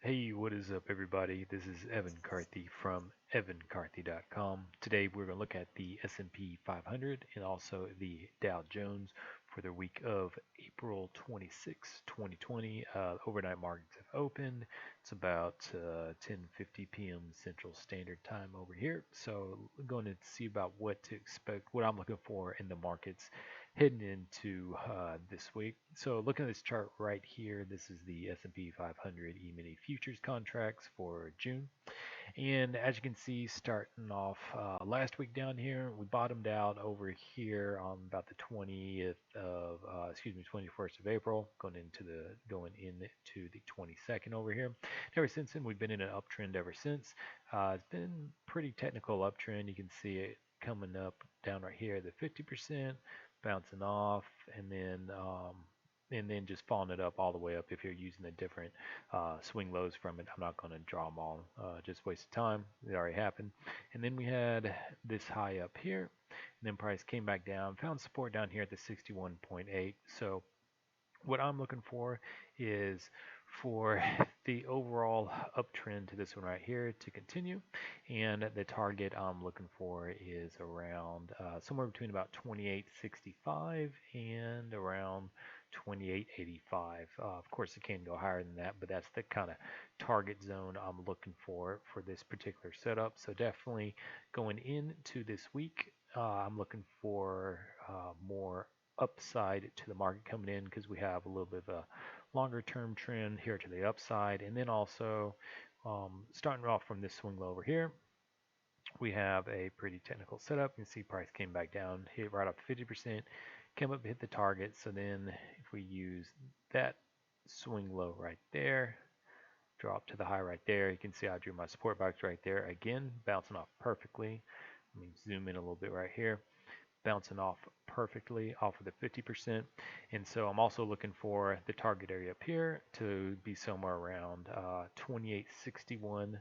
Hey, what is up, everybody? This is Evan Carthy from evancarthy.com. Today, we're going to look at the S&P 500 and also the Dow Jones for the week of April 26, 2020. Overnight markets have opened. It's about 10:50 p.m. Central Standard Time over here. So, we're going to see about what to expect, what I'm looking for in the markets heading into this week. So looking at this chart right here, this is the S&P 500 E-mini futures contracts for June. And as you can see, starting off last week down here, we bottomed out over here on about the 21st of April, going into the 22nd over here. And ever since then, we've been in an uptrend ever since. It's been pretty technical uptrend. You can see it coming up down right here, the 50%, bouncing off, and then just following it up all the way up. If you're using the different swing lows from it, I'm not going to draw them all, just waste of time. It already happened. And then we had this high up here, and then price came back down, found support down here at the 61.8. So what I'm looking for is for the overall uptrend to this one right here to continue, and the target I'm looking for is around somewhere between about 28.65 and around 28.85. Of course, it can go higher than that, but that's the kind of target zone I'm looking for this particular setup. So definitely going into this week, I'm looking for more upside to the market coming in because we have a little bit of a longer term trend here to the upside. And then also starting off from this swing low over here, we have a pretty technical setup. You can see price came back down, hit right up 50%, came up, hit the target. So then if we use that swing low right there, drop to the high right there, you can see I drew my support box right there. Again, bouncing off perfectly. Let me zoom in a little bit right here, bouncing off perfectly off of the 50%. And so I'm also looking for the target area up here to be somewhere around 2861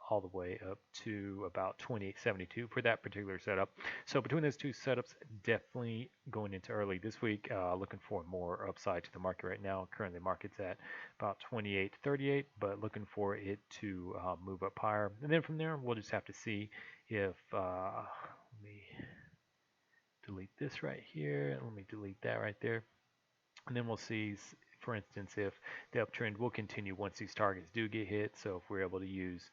all the way up to about 2872 for that particular setup. So between those two setups, definitely going into early this week, looking for more upside to the market right now. Currently, the market's at about 28.38, but looking for it to move up higher. And then from there, we'll just have to see if let me delete this right here. Let me delete that right there. And then we'll see, for instance, if the uptrend will continue once these targets do get hit. So if we're able to use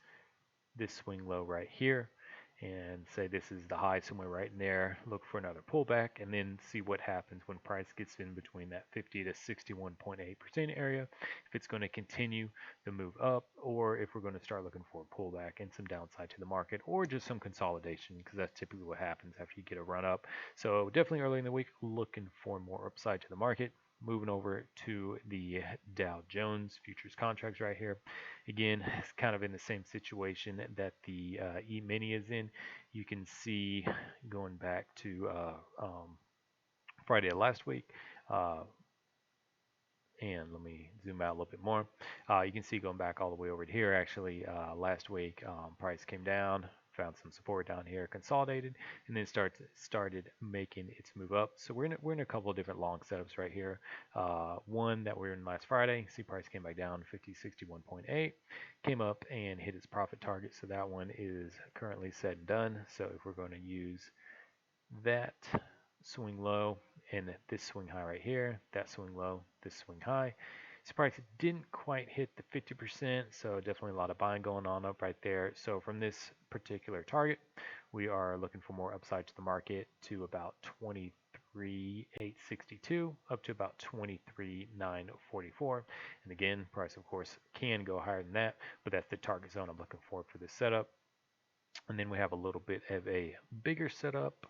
this swing low right here and say this is the high somewhere right in there, look for another pullback, and then see what happens when price gets in between that 50 to 61.8% area, if it's going to continue the move up, or if we're going to start looking for a pullback and some downside to the market, or just some consolidation, because that's typically what happens after you get a run up. So definitely early in the week, looking for more upside to the market. Moving over to the Dow Jones futures contracts right here. Again, it's kind of in the same situation that the E-mini is in. You can see going back to Friday of last week, and let me zoom out a little bit more. You can see going back all the way over to here, actually, last week, price came down, found some support down here, consolidated, and then started making its move up. So we're in a couple of different long setups right here. One that we were in last Friday, see price came back down 5061.8, came up and hit its profit target. So that one is currently said and done. So if we're going to use that swing low and this swing high right here, that swing low, this swing high. This price didn't quite hit the 50%, so definitely a lot of buying going on up right there. So from this particular target, we are looking for more upside to the market to about 23,862 up to about 23,944. And again, price of course can go higher than that, but that's the target zone I'm looking for this setup. And then we have a little bit of a bigger setup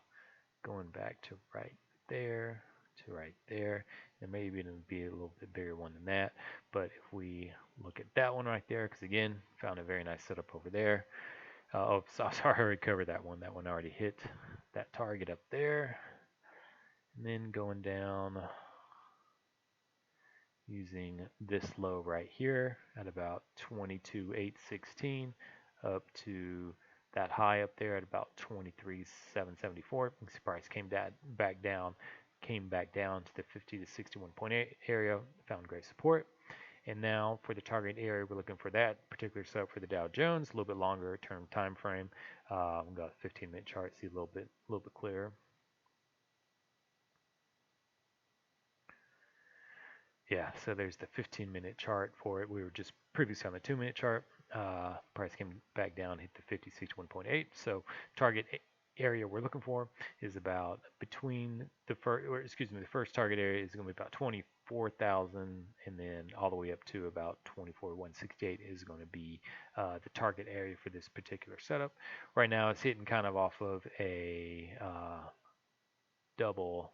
going back to right there to right there, and maybe it'll be a little bit bigger one than that. But if we look at that one right there, because again, found a very nice setup over there. Oh, sorry, I already covered that one. That one already hit that target up there. And then going down using this low right here at about 22,816 up to that high up there at about 23,774. This price came back down to the 50 to 61.8 area, found great support. And now for the target area, we're looking for that particular setup for the Dow Jones, a little bit longer term time frame. We've got a 15-minute chart, see a little bit clearer. Yeah, so there's the 15-minute chart for it. We were just previously on the 2-minute chart. Price came back down, hit the 50-61.8. So target area we're looking for is about between the first, or excuse me, the first target area is going to be about 24,000, and then all the way up to about 24,168 is going to be the target area for this particular setup. Right now, it's hitting kind of off of a double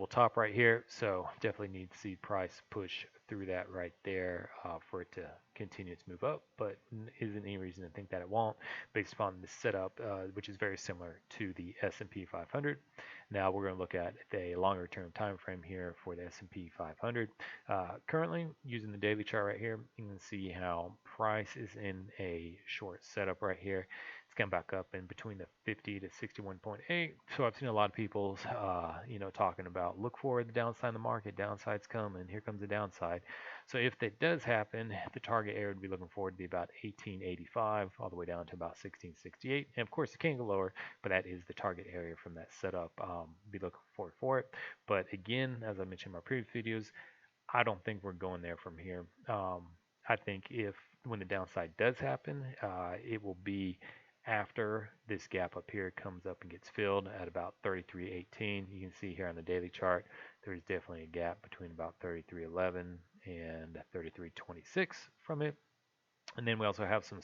top right here, so definitely need to see price push through that right there for it to continue to move up, but isn't any reason to think that it won't based upon the setup, which is very similar to the S&P 500. Now we're going to look at a longer term time frame here for the S&P 500. Currently, using the daily chart right here, you can see how price is in a short setup right here. Come back up in between the 50 to 61.8. So I've seen a lot of people, talking about look for the downside in the market. Downside's coming. Here comes the downside. So if that does happen, the target area would be looking forward to be about 1885 all the way down to about 1668. And of course, it can go lower, but that is the target area from that setup. Be looking forward for it. But again, as I mentioned in my previous videos, I don't think we're going there from here. I think when the downside does happen, it will be after this gap up here comes up and gets filled at about 33.18. You can see here on the daily chart, there's definitely a gap between about 33.11 and 33.26 from it. And then we also have some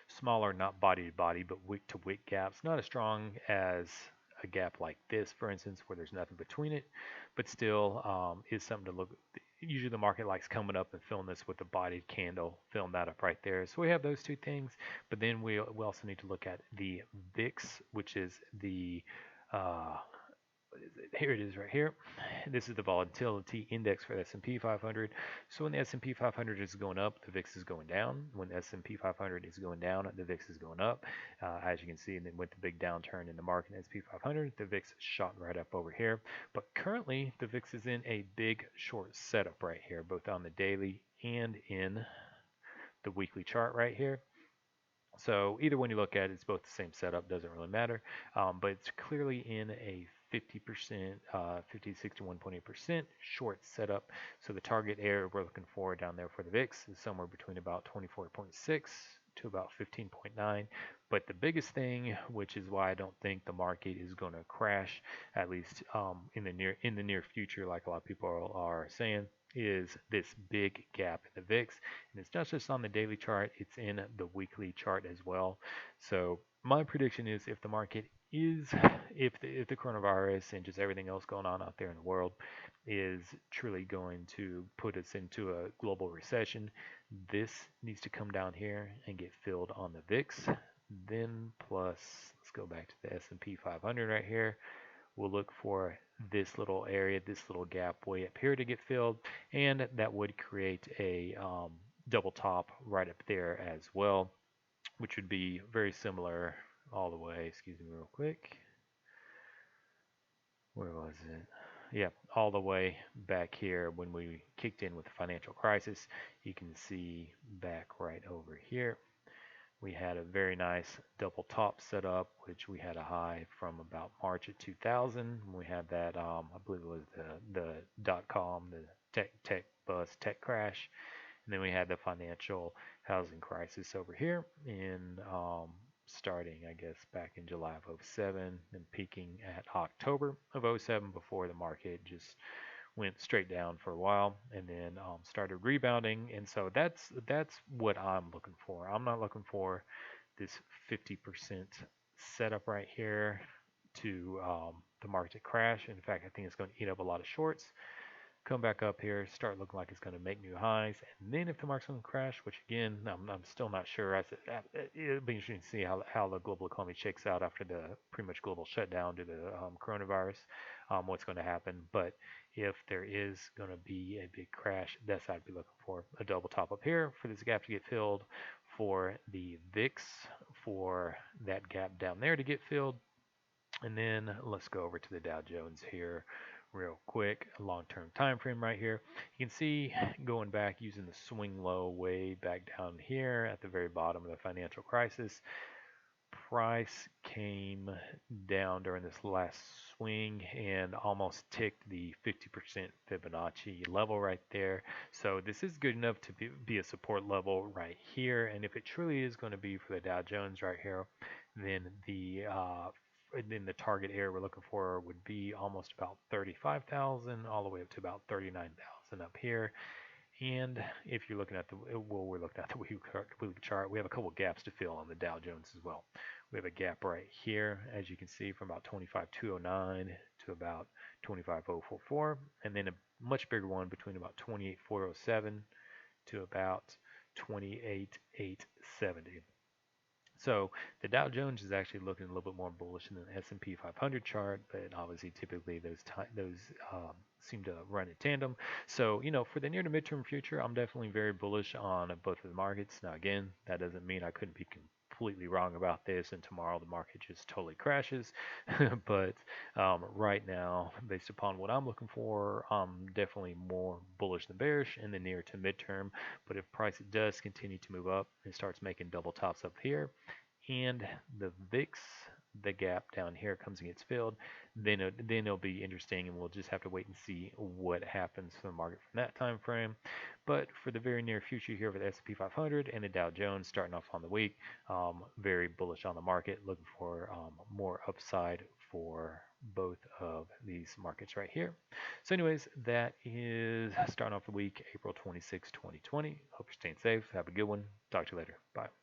smaller, not body to body, but wick to wick gaps, not as strong as a gap like this, for instance, where there's nothing between it, but still is something to look. Usually the market likes coming up and filling this with a bodied candle, filling that up right there. So we have those two things, but then we also need to look at the VIX, which is the here it is right here. This is the volatility index for the S&P 500. So when the S&P 500 is going up, the VIX is going down. When the S&P 500 is going down, the VIX is going up. As you can see, and then with the big downturn in the market in S&P 500, the VIX shot right up over here. But currently, the VIX is in a big short setup right here, both on the daily and in the weekly chart right here. So either one you look at, it's both the same setup, doesn't really matter, but it's clearly in a 50%, 61.8% short setup. So the target area we're looking for down there for the VIX is somewhere between about 24.6 to about 15.9. But the biggest thing, which is why I don't think the market is going to crash, at least in the near future, like a lot of people are saying, is this big gap in the VIX. And it's not just on the daily chart, it's in the weekly chart as well. So my prediction is if the market is, if the coronavirus and just everything else going on out there in the world is truly going to put us into a global recession, this needs to come down here and get filled on the VIX. Then plus, let's go back to the S&P 500 right here. We'll look for this little area, this little gap way up here to get filled, and that would create a double top right up there as well, which would be very similar all the way. Excuse me real quick. Where was it? Yeah, all the way back here when we kicked in with the financial crisis. You can see back right over here. We had a very nice double top setup, which we had a high from about March of 2000. We had that, I believe it was the .com, the tech bust, tech crash. And then we had the financial housing crisis over here in starting, I guess, back in July of 07 and peaking at October of 07 before the market just went straight down for a while and then started rebounding. And so that's what I'm looking for. I'm not looking for this 50% setup right here to the market crash. In fact, I think it's going to eat up a lot of shorts. Come back up here, start looking like it's going to make new highs, and then if the market's going to crash, which again I'm still not sure. It'll be interesting to see how the global economy shakes out after the pretty much global shutdown due to coronavirus. What's going to happen? But if there is going to be a big crash, that's what I'd be looking for. A double top up here for this gap to get filled, for the VIX for that gap down there to get filled, and then let's go over to the Dow Jones here real quick, a long-term time frame right here. You can see going back using the swing low way back down here at the very bottom of the financial crisis. Price came down during this last swing and almost ticked the 50% Fibonacci level right there. So this is good enough to be a support level right here. And if it truly is going to be for the Dow Jones right here, then the target area we're looking for would be almost about 35,000 all the way up to about 39,000 up here. And if you're looking at we're looking at the weekly chart. We have a couple gaps to fill on the Dow Jones as well. We have a gap right here, as you can see, from about 25,209 to about 25,044, and then a much bigger one between about 28,407 to about 28,870. So the Dow Jones is actually looking a little bit more bullish than the S&P 500 chart, but obviously typically those seem to run in tandem. So for the near to midterm future, I'm definitely very bullish on both of the markets. Now again, that doesn't mean I couldn't be completely wrong about this and tomorrow the market just totally crashes. But right now, based upon what I'm looking for, I'm definitely more bullish than bearish in the near to midterm. But if price does continue to move up and starts making double tops up here, and the VIX, the gap down here comes and gets filled, then it'll be interesting, and we'll just have to wait and see what happens to the market from that time frame. But for the very near future here for the S&P 500 and the Dow Jones starting off on the week, very bullish on the market, looking for more upside for both of these markets right here. So anyways, that is starting off the week, April 26, 2020. Hope you're staying safe. Have a good one. Talk to you later. Bye.